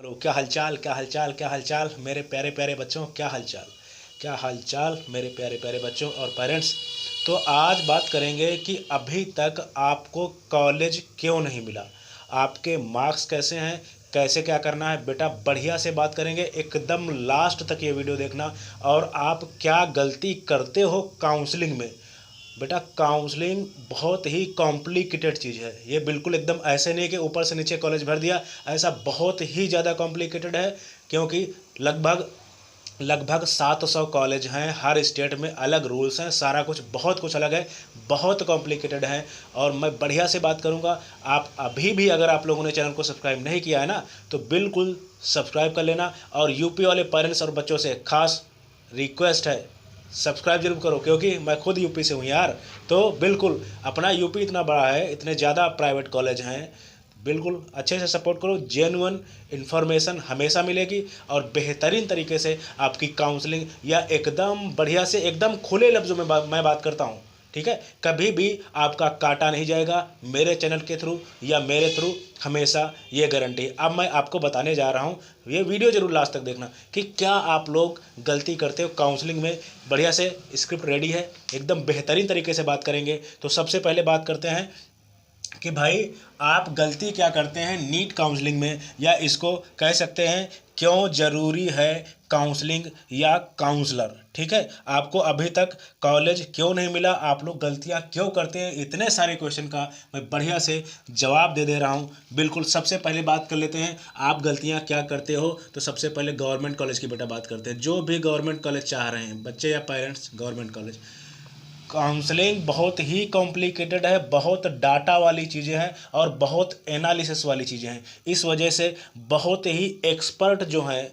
Hello, क्या हालचाल, क्या हालचाल, क्या हालचाल मेरे प्यारे प्यारे बच्चों, क्या हालचाल, क्या हालचाल मेरे प्यारे प्यारे बच्चों और पेरेंट्स। तो आज बात करेंगे कि अभी तक आपको कॉलेज क्यों नहीं मिला, आपके मार्क्स कैसे हैं, कैसे क्या करना है। बेटा बढ़िया से बात करेंगे, एकदम लास्ट तक ये वीडियो देखना। और आप क्या गलती करते हो काउंसलिंग में। बेटा काउंसलिंग बहुत ही कॉम्प्लिकेटेड चीज़ है, ये बिल्कुल एकदम ऐसे नहीं कि ऊपर से नीचे कॉलेज भर दिया, ऐसा बहुत ही ज़्यादा कॉम्प्लिकेटेड है। क्योंकि लगभग लगभग 700 कॉलेज हैं, हर स्टेट में अलग रूल्स हैं, सारा कुछ बहुत कुछ अलग है, बहुत कॉम्प्लिकेटेड है। और मैं बढ़िया से बात करूंगा। आप अभी भी अगर आप लोगों ने चैनल को सब्सक्राइब नहीं किया है ना, तो बिल्कुल सब्सक्राइब कर लेना। और यूपी वाले पेरेंट्स और बच्चों से खास रिक्वेस्ट है, सब्सक्राइब जरूर करो, क्योंकि मैं खुद यूपी से हूँ यार। तो बिल्कुल अपना यूपी इतना बड़ा है, इतने ज़्यादा प्राइवेट कॉलेज हैं, बिल्कुल अच्छे से सपोर्ट करो। जेन्युइन इन्फॉर्मेशन हमेशा मिलेगी और बेहतरीन तरीके से आपकी काउंसलिंग, या एकदम बढ़िया से एकदम खुले लफ्ज़ों में मैं बात करता हूँ, ठीक है। कभी भी आपका काटा नहीं जाएगा मेरे चैनल के थ्रू या मेरे थ्रू, हमेशा ये गारंटी। अब मैं आपको बताने जा रहा हूँ, ये वीडियो जरूर लास्ट तक देखना कि क्या आप लोग गलती करते हो काउंसलिंग में। बढ़िया से स्क्रिप्ट रेडी है, एकदम बेहतरीन तरीके से बात करेंगे। तो सबसे पहले बात करते हैं कि भाई आप गलती क्या करते हैं नीट काउंसलिंग में, या इसको कह सकते हैं क्यों ज़रूरी है काउंसलिंग या काउंसलर, ठीक है। आपको अभी तक कॉलेज क्यों नहीं मिला, आप लोग गलतियां क्यों करते हैं, इतने सारे क्वेश्चन का मैं बढ़िया से जवाब दे रहा हूं। बिल्कुल सबसे पहले बात कर लेते हैं, आप गलतियां क्या करते हो। तो सबसे पहले गवर्नमेंट कॉलेज की बेटा बात करते हैं। जो भी गवर्नमेंट कॉलेज चाह रहे हैं बच्चे या पेरेंट्स, गवर्नमेंट कॉलेज काउंसलिंग बहुत ही कॉम्प्लिकेटेड है, बहुत डाटा वाली चीज़ें हैं और बहुत एनालिसिस वाली चीज़ें हैं। इस वजह से बहुत ही एक्सपर्ट जो हैं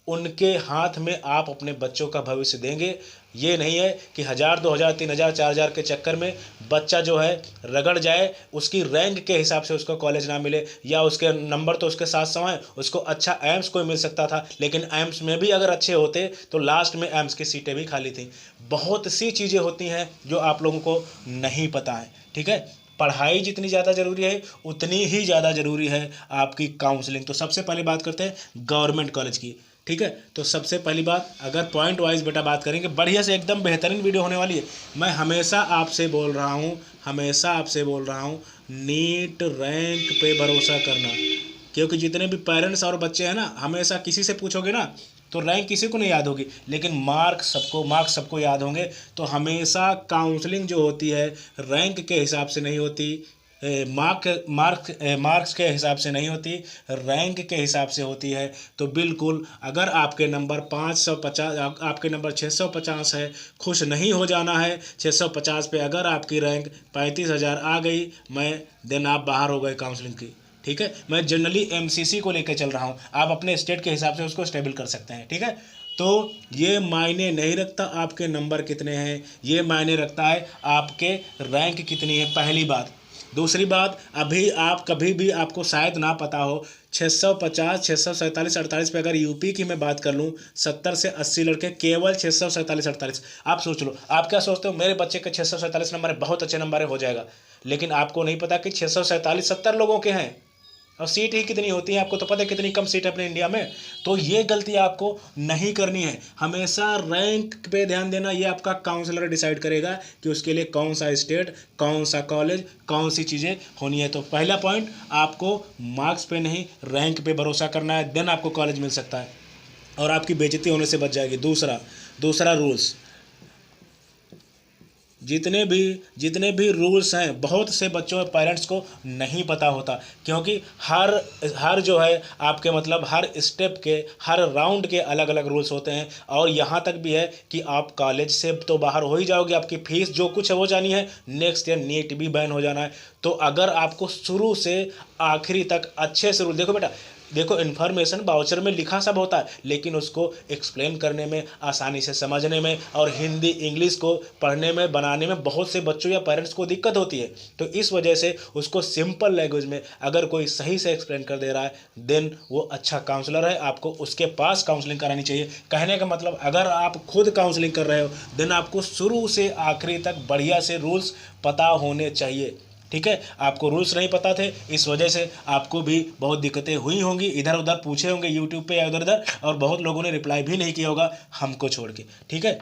उनके हाथ में आप अपने बच्चों का भविष्य देंगे। ये नहीं है कि 1000 2000 3000 4000 के चक्कर में बच्चा जो है रगड़ जाए, उसकी रैंक के हिसाब से उसको कॉलेज ना मिले, या उसके नंबर तो उसके 700 हैं, उसको अच्छा एम्स कोई मिल सकता था, लेकिन एम्स में भी अगर अच्छे होते तो लास्ट में एम्स की सीटें भी खाली थी। बहुत सी चीज़ें होती हैं जो आप लोगों को नहीं पता है, ठीक है। पढ़ाई जितनी ज़्यादा ज़रूरी है उतनी ही ज़्यादा ज़रूरी है आपकी काउंसलिंग। तो सबसे पहले बात करते हैं गवर्नमेंट कॉलेज की, ठीक है। तो सबसे पहली बात, अगर पॉइंट वाइज बेटा बात करेंगे, बढ़िया से एकदम बेहतरीन वीडियो होने वाली है। मैं हमेशा आपसे बोल रहा हूँ, हमेशा आपसे बोल रहा हूँ, नीट रैंक पे भरोसा करना। क्योंकि जितने भी पेरेंट्स और बच्चे हैं ना, हमेशा किसी से पूछोगे ना तो रैंक किसी को नहीं याद होगी, लेकिन मार्क्स सबको याद होंगे। तो हमेशा काउंसलिंग जो होती है रैंक के हिसाब से नहीं होती, मार्क्स के हिसाब से नहीं होती, रैंक के हिसाब से होती है। तो बिल्कुल अगर आपके नंबर 550, आपके नंबर 650 है, खुश नहीं हो जाना है। 650 पे अगर आपकी रैंक 35,000 आ गई, देन आप बाहर हो गए काउंसलिंग की, ठीक है। मैं जनरली एमसीसी को लेकर चल रहा हूँ, आप अपने स्टेट के हिसाब से उसको स्टेबल कर सकते हैं, ठीक है। तो ये मायने नहीं रखता आपके नंबर कितने हैं, ये मायने रखता है आपके रैंक कितनी है, पहली बात। दूसरी बात, अभी आप कभी भी, आपको शायद ना पता हो, 650 647 48 पे अगर यूपी की मैं बात कर लूँ, 70 से 80 लड़के केवल 647 48। आप सोच लो, आप क्या सोचते हो मेरे बच्चे के 647 नंबर है, बहुत अच्छे नंबर है, हो जाएगा। लेकिन आपको नहीं पता कि 647 70 लोगों के हैं, और सीट ही कितनी होती है, आपको तो पता है कितनी कम सीट है अपने इंडिया में। तो ये गलती आपको नहीं करनी है, हमेशा रैंक पे ध्यान देना। ये आपका काउंसलर डिसाइड करेगा कि उसके लिए कौन सा स्टेट, कौन सा कॉलेज, कौन सी चीज़ें होनी है। तो पहला पॉइंट, आपको मार्क्स पे नहीं रैंक पे भरोसा करना है, देन आपको कॉलेज मिल सकता है और आपकी बेइज्जती होने से बच जाएगी। दूसरा रूल्स, जितने भी रूल्स हैं, बहुत से बच्चों और पेरेंट्स को नहीं पता होता। क्योंकि हर हर जो है आपके मतलब हर स्टेप के, हर राउंड के अलग अलग रूल्स होते हैं। और यहाँ तक भी है कि आप कॉलेज से तो बाहर हो ही जाओगे, आपकी फीस जो कुछ है वो जानी है, नेक्स्ट ईयर नीट भी बैन हो जाना है। तो अगर आपको शुरू से आखिरी तक अच्छे से रूल, देखो बेटा, देखो इन्फॉर्मेशन बाउचर में लिखा सब होता है, लेकिन उसको एक्सप्लेन करने में, आसानी से समझने में और हिंदी इंग्लिश को पढ़ने में, बनाने में बहुत से बच्चों या पेरेंट्स को दिक्कत होती है। तो इस वजह से उसको सिंपल लैंग्वेज में अगर कोई सही से एक्सप्लेन कर दे रहा है, देन वो अच्छा काउंसलर है, आपको उसके पास काउंसलिंग करानी चाहिए। कहने का मतलब, अगर आप खुद काउंसलिंग कर रहे हो, देन आपको शुरू से आखिरी तक बढ़िया से रूल्स पता होने चाहिए, ठीक है, आपको रूल्स नहीं पता थे, इस वजह से आपको भी बहुत दिक्कतें हुई होंगी, इधर उधर पूछे होंगे यूट्यूब पे या उधर उधर, और बहुत लोगों ने रिप्लाई भी नहीं किया होगा हमको छोड़ के। ठीक है,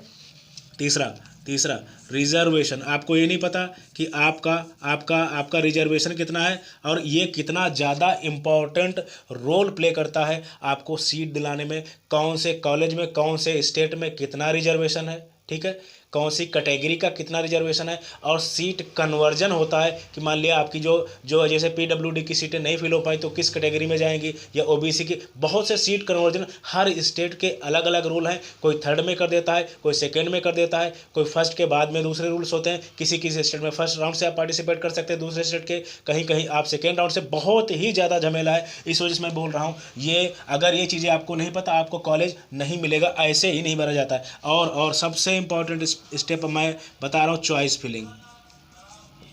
तीसरा तीसरा रिजर्वेशन, आपको ये नहीं पता कि आपका आपका आपका रिजर्वेशन कितना है, और ये कितना ज़्यादा इम्पोर्टेंट रोल प्ले करता है आपको सीट दिलाने में, कौन से कॉलेज में कौन से स्टेट में कितना रिजर्वेशन है, ठीक है, कौन सी कैटेगरी का कितना रिजर्वेशन है, और सीट कन्वर्जन होता है कि मान लिया आपकी जो जो जैसे पीडब्ल्यूडी की सीटें नहीं फिल हो पाई तो किस कैटेगरी में जाएंगी, या ओबीसी की, बहुत से सीट कन्वर्जन, हर स्टेट के अलग अलग रूल हैं, कोई थर्ड में कर देता है, कोई सेकेंड में कर देता है, कोई फर्स्ट के बाद में दूसरे रूल्स होते हैं, किसी किसी स्टेट में फर्स्ट राउंड से आप पार्टिसिपेट कर सकते हैं, दूसरे स्टेट के कहीं कहीं आप सेकेंड राउंड से, बहुत ही ज़्यादा झमेला है, इस वजह से मैं बोल रहा हूँ ये अगर ये चीज़ें आपको नहीं पता आपको कॉलेज नहीं मिलेगा, ऐसे ही नहीं भरा जाता है। और सबसे इंपॉर्टेंट स्टेप मैं बता रहा हूँ, choice filling.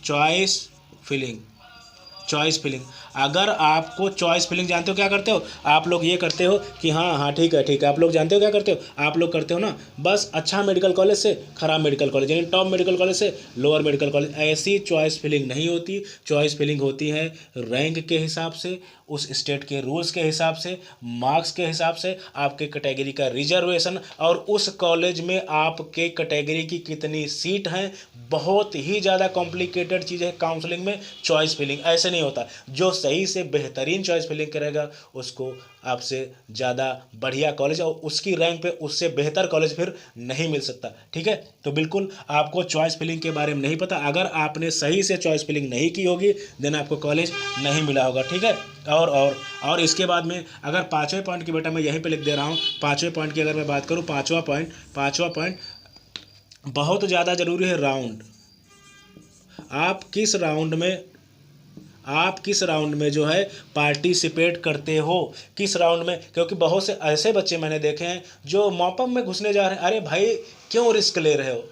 Choice filling choice filling अगर आपको चॉइस फिलिंग जानते हो क्या करते हो आप लोग, ये करते हो कि हाँ हाँ ठीक है आप लोग जानते हो क्या करते हो, आप लोग करते हो ना, बस अच्छा मेडिकल कॉलेज से खराब मेडिकल कॉलेज, यानी टॉप मेडिकल कॉलेज से लोअर मेडिकल कॉलेज, ऐसी चॉइस फिलिंग नहीं होती। चॉइस फिलिंग होती है रैंक के हिसाब से, उस स्टेट के रूल्स के हिसाब से, मार्क्स के हिसाब से, आपके कैटेगरी का रिजर्वेशन, और उस कॉलेज में आपके कैटेगरी की कितनी सीट हैं। बहुत ही ज़्यादा कॉम्प्लिकेटेड चीज़ है काउंसलिंग में चॉइस फिलिंग, ऐसे नहीं होता। जो सही से बेहतरीन चॉइस फिलिंग करेगा उसको आपसे ज़्यादा बढ़िया कॉलेज और उसकी रैंक पे उससे बेहतर कॉलेज फिर नहीं मिल सकता। ठीक है, तो बिल्कुल आपको चॉइस फिलिंग के बारे में नहीं पता, अगर आपने सही से चॉइस फिलिंग नहीं की होगी देन आपको कॉलेज नहीं मिला होगा। ठीक है, और इसके बाद में अगर पाँचवें पॉइंट की बेटा मैं यहीं पे लिख दे रहा हूँ, पाँचवें पॉइंट की अगर मैं बात करूँ, पाँचवा पॉइंट बहुत ज़्यादा ज़रूरी है, राउंड। आप किस राउंड में जो है पार्टिसिपेट करते हो, किस राउंड में, क्योंकि बहुत से ऐसे बच्चे मैंने देखे हैं जो मॉपअप में घुसने जा रहे हैं। अरे भाई क्यों रिस्क ले रहे हो,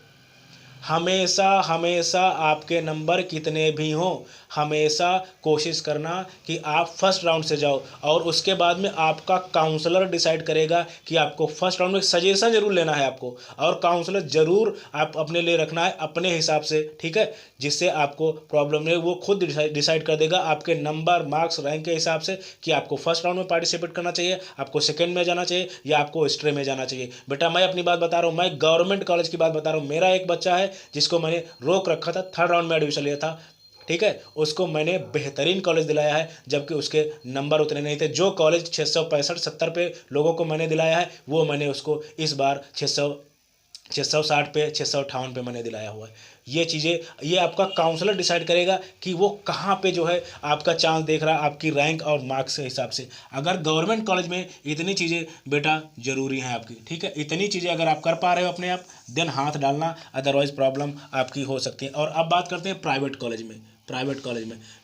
हमेशा हमेशा आपके नंबर कितने भी हों, हमेशा कोशिश करना कि आप फर्स्ट राउंड से जाओ, और उसके बाद में आपका काउंसलर डिसाइड करेगा कि आपको फर्स्ट राउंड में सजेशन जरूर लेना है आपको, और काउंसलर जरूर आप अपने लिए रखना है अपने हिसाब से। ठीक है, जिससे आपको प्रॉब्लम नहीं, वो खुद डिसाइड कर देगा आपके नंबर मार्क्स रैंक के हिसाब से कि आपको फर्स्ट राउंड में पार्टिसिपेट करना चाहिए, आपको सेकेंड में जाना चाहिए, या आपको स्ट्रे में जाना चाहिए। बेटा मैं अपनी बात बता रहा हूँ, मैं गवर्नमेंट कॉलेज की बात बता रहा हूँ। मेरा एक बच्चा है जिसको मैंने रोक रखा था, थर्ड राउंड में एडमिशन लिया था। ठीक है, उसको मैंने बेहतरीन कॉलेज दिलाया है, जबकि उसके नंबर उतने नहीं थे। जो कॉलेज 665-70 पे लोगों को मैंने दिलाया है, वो मैंने उसको इस बार 660 पे 658 पे मैंने दिलाया हुआ है। ये चीज़ें ये आपका काउंसलर डिसाइड करेगा कि वो कहाँ पे जो है आपका चांस देख रहा है, आपकी रैंक और मार्क्स के हिसाब से। अगर गवर्नमेंट कॉलेज में इतनी चीज़ें बेटा ज़रूरी हैं आपकी, ठीक है, इतनी चीज़ें अगर आप कर पा रहे हो अपने आप देन हाथ डालना, अदरवाइज़ प्रॉब्लम आपकी हो सकती है। और अब बात करते हैं प्राइवेट कॉलेज में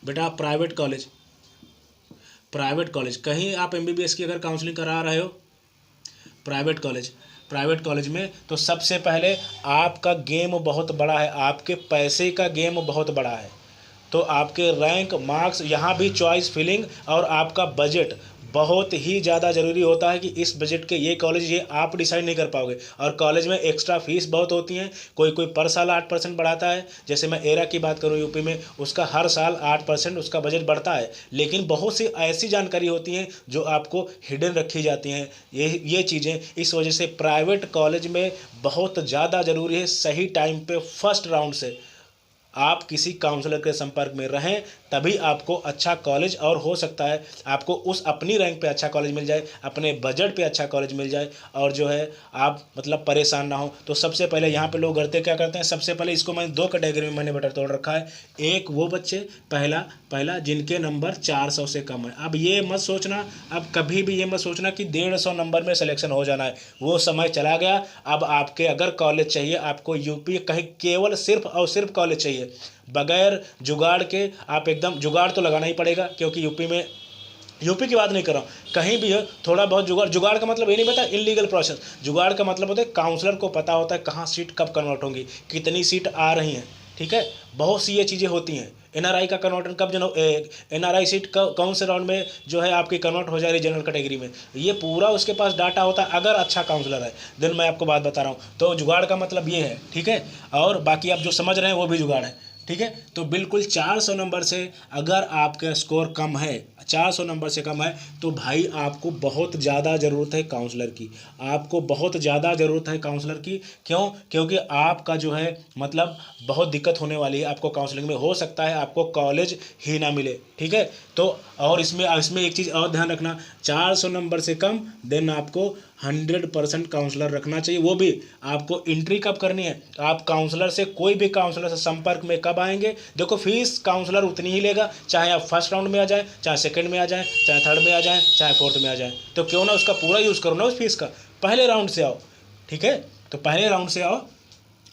बेटा प्राइवेट कॉलेज कहीं आप MBBS की अगर काउंसलिंग करा रहे हो प्राइवेट कॉलेज में, तो सबसे पहले आपका गेम बहुत बड़ा है, आपके पैसे का गेम बहुत बड़ा है। तो आपके रैंक मार्क्स, यहाँ भी चॉइस फिलिंग और आपका बजट बहुत ही ज़्यादा ज़रूरी होता है कि इस बजट के ये कॉलेज ये आप डिसाइड नहीं कर पाओगे। और कॉलेज में एक्स्ट्रा फीस बहुत होती हैं, कोई पर साल 8% बढ़ाता है। जैसे मैं एरा की बात करूँ यूपी में, उसका हर साल 8% उसका बजट बढ़ता है। लेकिन बहुत सी ऐसी जानकारी होती हैं जो आपको हिडन रखी जाती हैं, ये चीज़ें। इस वजह से प्राइवेट कॉलेज में बहुत ज़्यादा ज़रूरी है सही टाइम पे फर्स्ट राउंड से आप किसी काउंसलर के संपर्क में रहें, तभी आपको अच्छा कॉलेज, और हो सकता है आपको उस अपनी रैंक पे अच्छा कॉलेज मिल जाए, अपने बजट पे अच्छा कॉलेज मिल जाए, और जो है आप मतलब परेशान ना हो। तो सबसे पहले यहाँ पे लोग क्या करते हैं, सबसे पहले इसको मैंने 2 कैटेगरी में मैंने बटा तोड़ रखा है। एक वो बच्चे पहला जिनके नंबर 400 से कम है। अब ये मत सोचना, अब कभी भी ये मत सोचना कि 150 नंबर में सिलेक्शन हो जाना है, वो समय चला गया। अब आपके अगर कॉलेज चाहिए, आपको यूपी कहीं केवल सिर्फ और सिर्फ कॉलेज चाहिए, बगैर जुगाड़ के, आप एकदम जुगाड़ तो लगाना ही पड़ेगा, क्योंकि यूपी की बात नहीं कर रहा हूँ, कहीं भी है थोड़ा बहुत जुगाड़ का मतलब ये नहीं पता इनलीगल प्रोसेस। जुगाड़ का मतलब होता है काउंसलर को पता होता है कहाँ सीट कब कन्वर्ट होंगी, कितनी सीट आ रही हैं। ठीक है, बहुत सी ये चीज़ें होती हैं। NRI का कन्वर्टन कब NRI सीट कौन से राउंड में जो है आपकी कन्वर्ट हो जा रही जनरल कैटेगरी में, ये पूरा उसके पास डाटा होता है अगर अच्छा काउंसलर है। देन मैं आपको बात बता रहा हूँ, तो जुगाड़ का मतलब ये है। ठीक है, और बाकी आप जो समझ रहे हैं वो भी जुगाड़ है। ठीक है। तो बिल्कुल 400 नंबर से अगर आपका स्कोर कम है, 400 नंबर से कम है, तो भाई आपको बहुत ज़्यादा ज़रूरत है काउंसलर की, आपको बहुत ज़्यादा ज़रूरत है काउंसलर की। क्यों? क्योंकि आपका जो है मतलब बहुत दिक्कत होने वाली है आपको काउंसलिंग में, हो सकता है आपको कॉलेज ही ना मिले। ठीक है। तो और इसमें एक चीज़ और ध्यान रखना, 400 नंबर से कम देन आपको 100% काउंसलर रखना चाहिए। वो भी आपको एंट्री कब करनी है, आप काउंसलर से, कोई भी काउंसलर से संपर्क में कब आएंगे, देखो फीस काउंसलर उतनी ही लेगा, चाहे आप फर्स्ट राउंड में आ जाएं, चाहे सेकंड में आ जाएं, चाहे थर्ड में आ जाएं, चाहे फोर्थ में आ जाएं। तो क्यों ना उसका पूरा यूज़ करो ना उस फीस का, पहले राउंड से आओ। ठीक है। तो पहले राउंड से आओ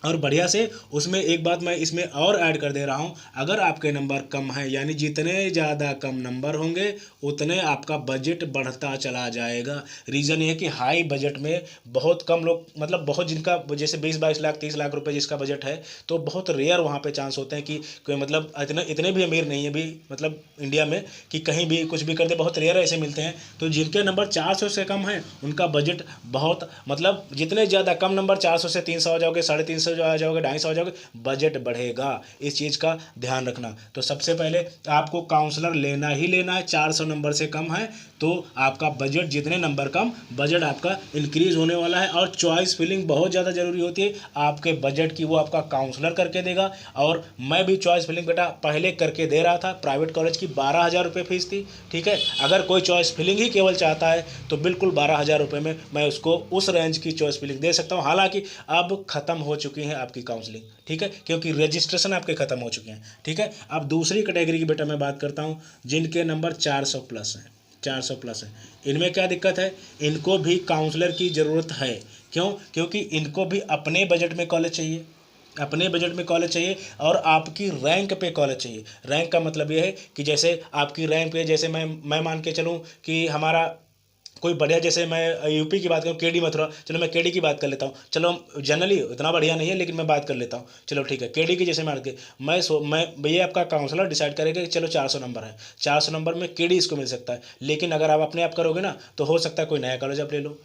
और बढ़िया से। उसमें एक बात मैं इसमें और ऐड कर दे रहा हूँ, अगर आपके नंबर कम है, यानी जितने ज़्यादा कम नंबर होंगे उतने आपका बजट बढ़ता चला जाएगा। रीज़न ये है कि हाई बजट में बहुत कम लोग, मतलब बहुत जिनका जैसे 20-22 लाख 30 लाख रुपए जिसका बजट है, तो बहुत रेयर वहाँ पे चांस होते हैं कि कोई मतलब इतने भी अमीर नहीं है भी, मतलब इंडिया में, कि कहीं भी कुछ भी कर दे, बहुत रेयर ऐसे मिलते हैं। तो जिनके नंबर 400 से कम है उनका बजट बहुत, मतलब जितने ज़्यादा कम नंबर, 400 से 300 आ जाओगे, 350 जो आ जाओगे, 250 आ जाओगे, बजट बढ़ेगा। इस चीज़ का ध्यान रखना। तो सबसे पहले आपको काउंसलर लेना ही लेना है, 400 नंबर से कम है तो आपका बजट, जितने नंबर कम, बजट आपका इंक्रीज होने वाला है। और चॉइस फिलिंग बहुत ज़्यादा ज़रूरी होती है आपके बजट की, वो आपका काउंसलर करके देगा। और मैं भी चॉइस फिलिंग बेटा पहले करके दे रहा था, प्राइवेट कॉलेज की 12,000 रुपये फीस थी। ठीक है। अगर कोई चॉइस फिलिंग ही केवल चाहता है तो बिल्कुल 12,000 रुपये में मैं उसको उस रेंज की चॉइस फिलिंग दे सकता हूँ। हालांकि अब ख़त्म हो चुकी है आपकी काउंसलिंग। ठीक है। क्योंकि रजिस्ट्रेशन आपके ख़त्म हो चुके हैं। ठीक है। अब दूसरी कैटेगरी की बेटा मैं बात करता हूँ, जिनके नंबर 400 प्लस हैं, 400 प्लस है। इनमें क्या दिक्कत है, इनको भी काउंसलर की ज़रूरत है। क्यों? क्योंकि इनको भी अपने बजट में कॉलेज चाहिए, अपने बजट में कॉलेज चाहिए, और आपकी रैंक पे कॉलेज चाहिए। रैंक का मतलब ये है कि जैसे आपकी रैंक पे, जैसे मैं मान के चलूँ कि हमारा कोई बढ़िया, जैसे मैं यूपी की बात करूँ, केडी मथुरा, चलो मैं केडी की बात कर लेता हूँ। चलो जनरली इतना बढ़िया नहीं है लेकिन मैं बात कर लेता हूँ। चलो ठीक है, केडी की जैसे मार के मैं भैया आपका काउंसलर डिसाइड करेगा कि चलो 400 नंबर है, 400 नंबर में केडी इसको मिल सकता है। लेकिन अगर आप अपने आप करोगे ना तो हो सकता है कोई नया कॉलेज आप ले लो।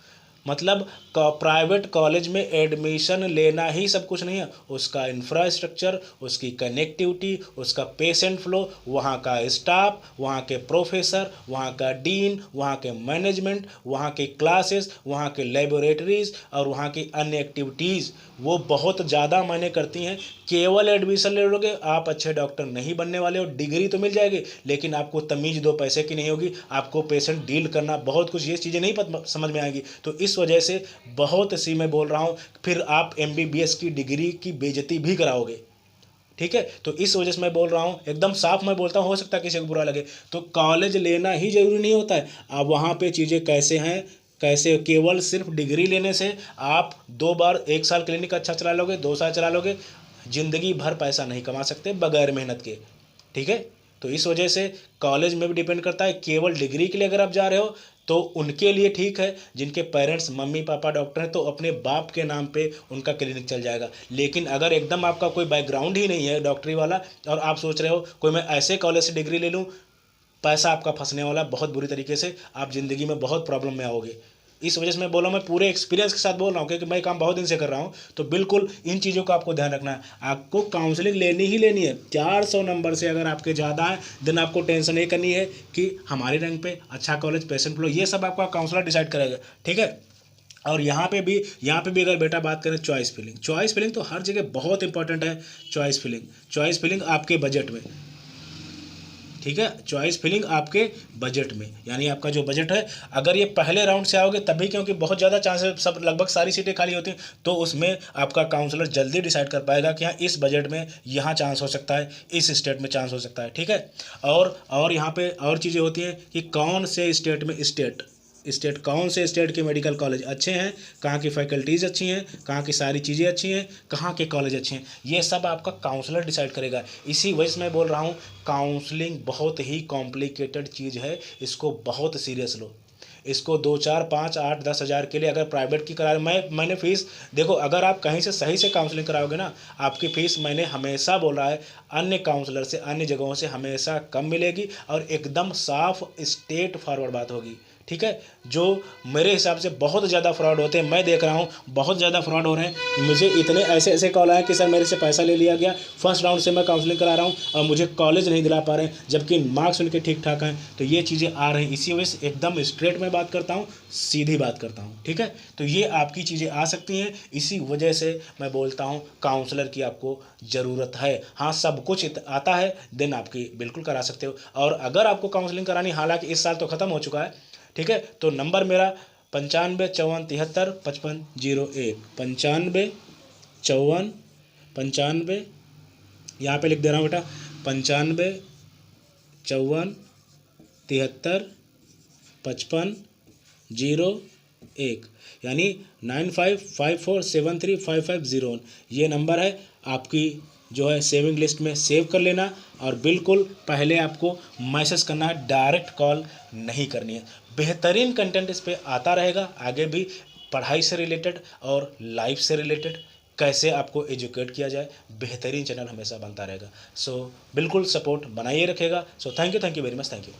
मतलब प्राइवेट कॉलेज में एडमिशन लेना ही सब कुछ नहीं है, उसका इंफ्रास्ट्रक्चर, उसकी कनेक्टिविटी, उसका पेशेंट फ्लो, वहाँ का स्टाफ, वहाँ के प्रोफेसर, वहाँ का डीन, वहाँ के मैनेजमेंट, वहाँ के क्लासेस, वहाँ के लेबोरेटरीज और वहाँ की अन्य एक्टिविटीज़, वो बहुत ज़्यादा मायने करती हैं। केवल एडमिशन ले लोगे आप अच्छे डॉक्टर नहीं बनने वाले हो, डिग्री तो मिल जाएगी लेकिन आपको तमीज़ दो पैसे की नहीं होगी, आपको पेशेंट डील करना बहुत कुछ, ये चीज़ें नहीं समझ में आएंगी। तो इस वजह से बहुत सी मैं बोल रहा हूँ, फिर आप एमबीबीएस की डिग्री की बेइज्जती भी कराओगे। ठीक है। तो इस वजह से मैं बोल रहा हूँ, एकदम साफ मैं बोलता हूँ, हो सकता है किसी को बुरा लगे, तो कॉलेज लेना ही जरूरी नहीं होता है। अब वहाँ पे चीज़ें कैसे हैं, कैसे केवल सिर्फ डिग्री लेने से आप 2 बार 1 साल क्लिनिक अच्छा चला लोगे, 2 साल चला लोगे, ज़िंदगी भर पैसा नहीं कमा सकते बगैर मेहनत के। ठीक है। तो इस वजह से कॉलेज में भी डिपेंड करता है, केवल डिग्री के लिए अगर आप जा रहे हो तो उनके लिए ठीक है, जिनके पेरेंट्स मम्मी पापा डॉक्टर हैं तो अपने बाप के नाम पे उनका क्लिनिक चल जाएगा। लेकिन अगर एकदम आपका कोई बैकग्राउंड ही नहीं है डॉक्टरी वाला और आप सोच रहे हो कोई मैं ऐसे कॉलेज से डिग्री ले लूँ, पैसा आपका फंसने वाला बहुत बुरी तरीके से, आप ज़िंदगी में बहुत प्रॉब्लम में आओगे। इस वजह से मैं बोला, मैं पूरे एक्सपीरियंस के साथ बोल रहा हूँ क्योंकि मैं काम बहुत दिन से कर रहा हूँ। तो बिल्कुल इन चीज़ों का आपको ध्यान रखना है, आपको काउंसलिंग लेनी ही लेनी है। 400 नंबर से अगर आपके ज़्यादा है देन आपको टेंशन ये करनी है कि हमारी रैंक पे अच्छा कॉलेज, पेशेंट फ्लो, ये सब आपका काउंसलर डिसाइड करेगा। ठीक है। और यहाँ पे भी अगर बेटा बात करें चॉइस फिलिंग, चॉइस फिलिंग तो हर जगह बहुत इंपॉर्टेंट है। चॉइस फिलिंग आपके बजट में। ठीक है। चॉइस फिलिंग आपके बजट में, यानी आपका जो बजट है, अगर ये पहले राउंड से आओगे तभी, क्योंकि बहुत ज़्यादा चांसेस, सब लगभग सारी सीटें खाली होती हैं, तो उसमें आपका काउंसलर जल्दी डिसाइड कर पाएगा कि हाँ इस बजट में यहाँ चांस हो सकता है, इस स्टेट में चांस हो सकता है। ठीक है। और यहाँ पे और चीज़ें होती हैं कि कौन से स्टेट में कौन से स्टेट के मेडिकल कॉलेज अच्छे हैं, कहाँ की फैकल्टीज़ अच्छी हैं, कहाँ की सारी चीज़ें अच्छी हैं, कहाँ के कॉलेज अच्छे हैं, ये सब आपका काउंसलर डिसाइड करेगा। इसी वजह से मैं बोल रहा हूँ, काउंसलिंग बहुत ही कॉम्प्लिकेटेड चीज़ है, इसको बहुत सीरियस लो। इसको 2 4 5 8 10 हज़ार के लिए अगर प्राइवेट की करा, मैंने फ़ीस देखो, अगर आप कहीं से सही से काउंसलिंग कराओगे ना, आपकी फ़ीस, मैंने हमेशा बोला है, अन्य काउंसलर से, अन्य जगहों से हमेशा कम मिलेगी और एकदम साफ स्टेट फॉरवर्ड बात होगी। ठीक है। जो मेरे हिसाब से बहुत ज़्यादा फ्रॉड होते हैं, मैं देख रहा हूँ बहुत ज़्यादा फ्रॉड हो रहे हैं। मुझे इतने ऐसे ऐसे कॉल आए कि सर मेरे से पैसा ले लिया गया, फर्स्ट राउंड से मैं काउंसलिंग करा रहा हूँ और मुझे कॉलेज नहीं दिला पा रहे हैं, जबकि मार्क्स उनके ठीक ठाक हैं। तो ये चीज़ें आ रही हैं, इसी वजह से एकदम स्ट्रेट में बात करता हूँ, सीधी बात करता हूँ, ठीक है। तो ये आपकी चीज़ें आ सकती हैं, इसी वजह से मैं बोलता हूँ काउंसलर की आपको ज़रूरत है। हाँ, सब कुछ आता है देन आपकी बिल्कुल करा सकते हो। और अगर आपको काउंसलिंग करानी, हालांकि इस साल तो ख़त्म हो चुका है, ठीक है, तो नंबर मेरा 95 54 53 5501, 95 54 55, यहाँ पे लिख दे रहा हूँ बेटा, 95 54 55 01, यानी 9554735501। ये नंबर है, आपकी जो है सेविंग लिस्ट में सेव कर लेना। और बिल्कुल पहले आपको मैसेज करना है, डायरेक्ट कॉल नहीं करनी है। बेहतरीन कंटेंट इस पे आता रहेगा आगे भी, पढ़ाई से रिलेटेड और लाइफ से रिलेटेड, कैसे आपको एजुकेट किया जाए, बेहतरीन चैनल हमेशा बनता रहेगा। सो बिल्कुल सपोर्ट बनाइए रखेगा। So thank you very much, thank you.